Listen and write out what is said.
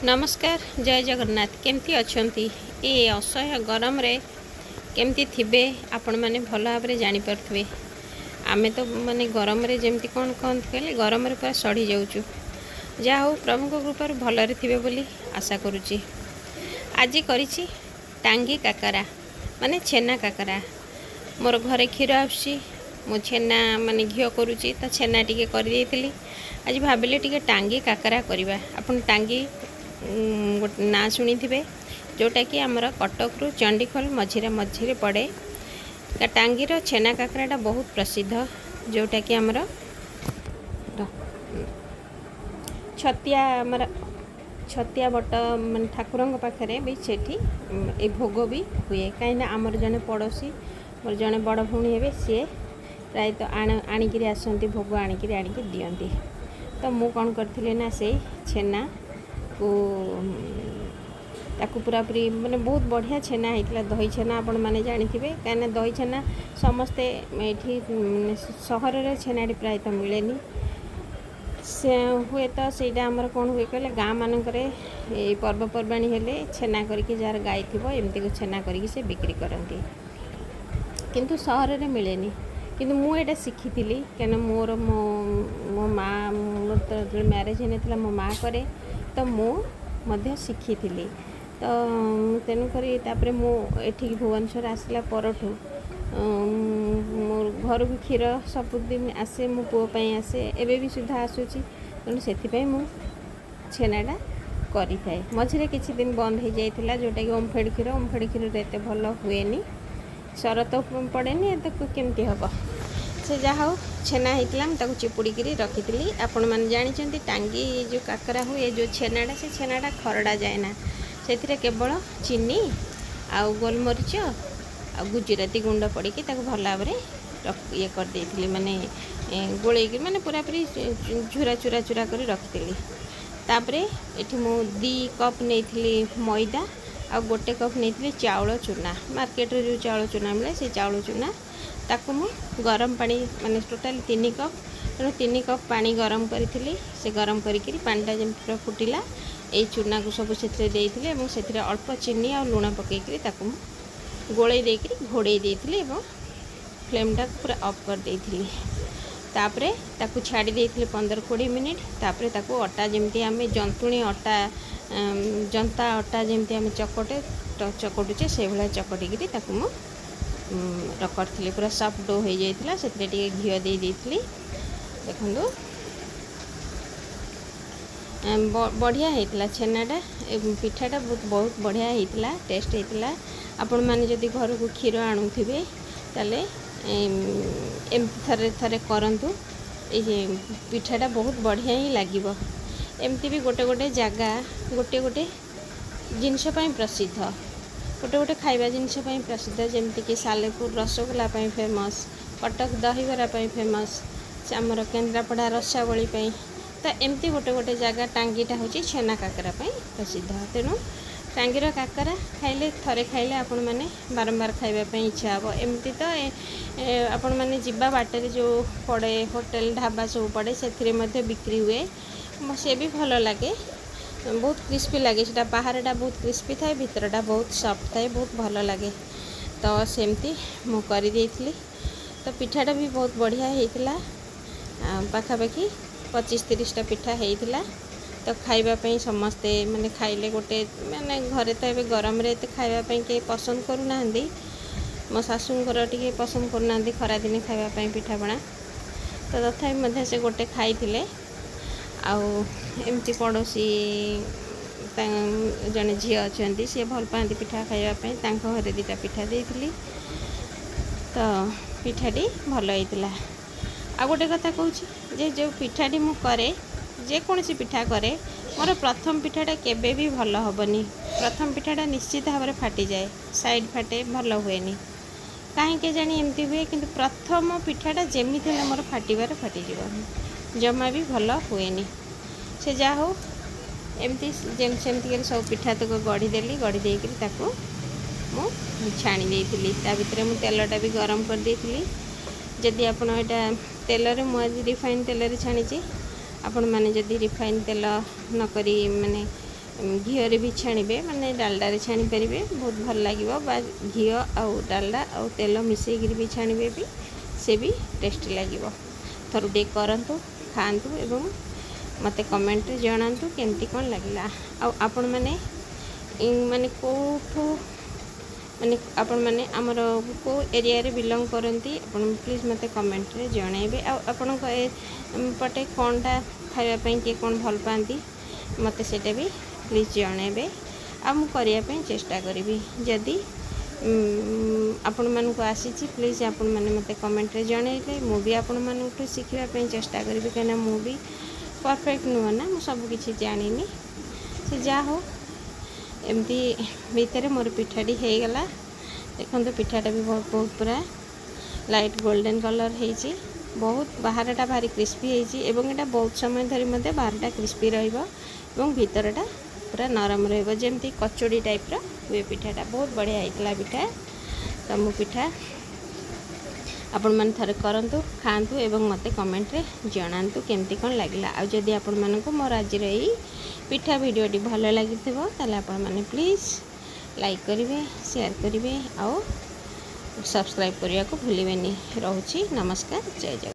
नमस्कार जय जगन्नाथ केमती अच्छी ये असह्य गरम रे केमती थिबे आपण माने भल भाव में जानीपे आमे तो माने गरम रे जेमती कौन कहते कहले गरम रे पूरा सड़ी जाऊँ जहा हो प्रभु कृपार भलरे थिबे बोली आशा करुच्ची। आज करिछि टांगी काकरा माने छेना काकरा मोर घरे क्षीर आसुची मो छेना माने घी करुच्ची तो छेना टिके कर देइथिली। आज भाविले टिके टांगी काकरा करवा आपण टांगी गोटे ना शुणी थे जोटा कि आमर कटक रु चंडीखोल मझीरे मझीरे पड़े टांगीर छेना काकराटा बहुत प्रसिद्ध जोटा कि आमर छतिया आमर छतिया बट मान ठाकुर पाखे भी सेठी ए भोग भी हुए कहीं आमर जड़े पड़ोशी मोर जड़े बड़ भौणी हे सी प्रायतः आणिकी आसती भोग आणिकी दिंती तो मु कौन करी ना से छेना को ताकू पूरा पूरी माने बहुत बढ़िया छेना होता दही छेना आपण मैंने जानी थे कहीं दही छेना समस्ते ये सहर में छेनाटी प्रायतः मिलेनी से हुए तो सहीटा आमर कौन हुए कहले गाँ मानक पर्वपर्वाणी हेले छेना करके जार गाई थी एमती को छेना करके से बिक्री करती किंतु सहर में मिलेनी किंतु मु एटा शिखी कहीं मोर मो माँ मोर तो मैरेज होता मो माँ करे तो मु शिखी तो तेणुक मुझे भुवनेश्वर आसला परठू मो घर को क्षीर सबुदिन आसे मो पुओपाई आसे एबे भी सुधा आसूची तेणु से छेनाटा करी थाए मझे किसी दिन बंद हो जाता जोटा कि ओमफेड क्षीर एत भल हुए सर तो पड़ेनि तो केमती हम से जहा हो छेना होता चिपुड़ी रखी आपण मैंने जानते टांगी जो काकरा हुए जो छेनाटा से छेनाटा खरड़ा जाए ना से केवल चीनी आउ गोलमरीच आ गुजराती गुंड पड़ी भल भाव ये कर माने गोल माने पूरा पूरी झुरा चूरा चूरा कर रखी तापरे एठी मु 2 कप नहीं मैदा आ गोटे कप नहीं चाउल चूना मार्केट जो चाउल चूना मिले से चाउल चूना ताकू मु गरम पानी माने टोटाल 3 कप तेणु 3 कप पानी गरम करी से गरम करी पानीटा जमी पूरा फुटिला ये चूना को सब से अल्प चीनी और लुण पकईकरी ताकू गोले देकरी घोड़े देती फ्लेमटा पूरा ऑफ कर देती तापरे ताकू छाड़ी देती 15-20 मिनिट तापरे ताकू अटा जमती आम जंतुणी अटा जंता अटा जमती आम चकटुचे से भाया चकटिकी ताकू मु रखी पूरा सफ्ट डो हो जाता से घी दे देखो बढ़िया होता छेनाटा पिठाटा बहुत बढ़िया होता टेस्ट होता आपण मैंने जदि घर को क्षीर आणुवे ताले थे थे करूँ ये पिठाटा बहुत बढ़िया ही लगे एमती भी गोटे गोटे जगह गोटे गोटे जिनस प्रसिद्ध गोटे गोटे खाଇବା जिनस प्रसिद्ध जमीक सालेपुर रसगोला फेमस कटक दहीबरा फेमस आमर केन्द्रापड़ा रसावली तो एमती गोटे गोटे जगह टांगीटा हूँ छेना काकरा प्रसिद्ध तेणु टांगीर काकरा खाइले थरे खाइले आपण मैंने बारंबार खाइबापी इच्छा हे एमती तो आपण मैंने जीवा बाटर जो पड़े होटेल ढाबा सब पड़े से बिक्री हुए से भी भल लगे बहुत क्रिस्पी लगे से बाहरटा बहुत क्रिस्पी थाए भितरटा बहुत सफ्ट थाए बहुत भल लगे तो सेमती मु कर तो पिठाटा भी बहुत बढ़िया होता पाखापाखि 25-30टा पिठा होता तो खाइबापी समस्ते माने खाइले गोटे माने घरे तो ये गरम रे खाइबापी के पसंद करूना मो शाशुंकर टे पसंद करूना खरादिने खाइबापी पिठापଣା तो तथापि से गोटे खाई आमती पड़ोशी जड़े झी अच्छा सी भल पाती पिठा खाइबापी घरे 2टा पिठा देती तो पिठाटी भल होता आ गोटे कथा कहूँ जे जो पिठाटी मु करे जेकोसी पिठा करे मोर प्रथम पिठाटा केबे भी भल हेनी प्रथम पिठाटा निश्चित भाव में फाटी जाए साइड फाटे भल हुए कहीं जानी एमती हुए कि प्रथम पिठाटा जमी मोर फाटबार फाटीज जमा भी भल हुए से जा हो एमती सेमती सब पिठा तक गढ़ीदेली गढ़ी मु छाणी देती भितर मु तेलटा भी गरम कर देती जदि आप तेल मुझे रिफाइन तेल छाणी आपण मैंने जदि रिफाइन तेल नक माने घी भी छाणिबे माने डालडा रे छाणी परिबे बहुत भल लागिवो बा घी आउ डालडा आउ तेल मिसेइकिरी भी छाणिबे भी से भी टेस्टी लागिवो थरुटे करंतु खांतु एवं मते कमेंट रे जणांतु केमती कोन लागिला आ आपण माने माने कोठू माने आपण माने हमर को एरिया रे बिलोंग करंती आपण प्लीज मते कमेंट रे जणाइबे आ आपण पटे कोनटा खाइबा पई के कोन भल पांती मते सेटा भी प्लीज जणाइबे आ मु करिया पई चेष्टा करिवि जदी आपण मानू को आसीची प्लीज आपण माने मते कमेंट रे जणाइले मु भी आपण मानू को सिखिबा पई चेष्टा करिवि केना मु भी परफेक्ट नुह ना मु सब किछि जानिनी से जा हो एमती भीतर मोर पिठाटी हो गला देखो पिठाटा भी बहुत पूरा लाइट गोल्डन कलर है बहुत बाहरटा भारी क्रिस्पी एवं एटा बहुत समय धरी मध्य बाहरटा क्रिस्पी रहिबो भीतरटा पूरा नरम रहिबो जेमती कचोड़ी टाइप रा हुए पिठाटा बहुत बढ़िया होइतला पिठा तो मु पिठा आपण मन थरे करंतु खांतु एवं मते कमेंट रे जणांतु केमती कोन लागला आ जदी आपण मन को मोर आज रही पिठा वीडियोटी भल लगी ताले आपण माने प्लीज लाइक करिवे शेयर करिवे आ सब्सक्राइब करिया को भूलिबेनी रहउची नमस्कार जय जय।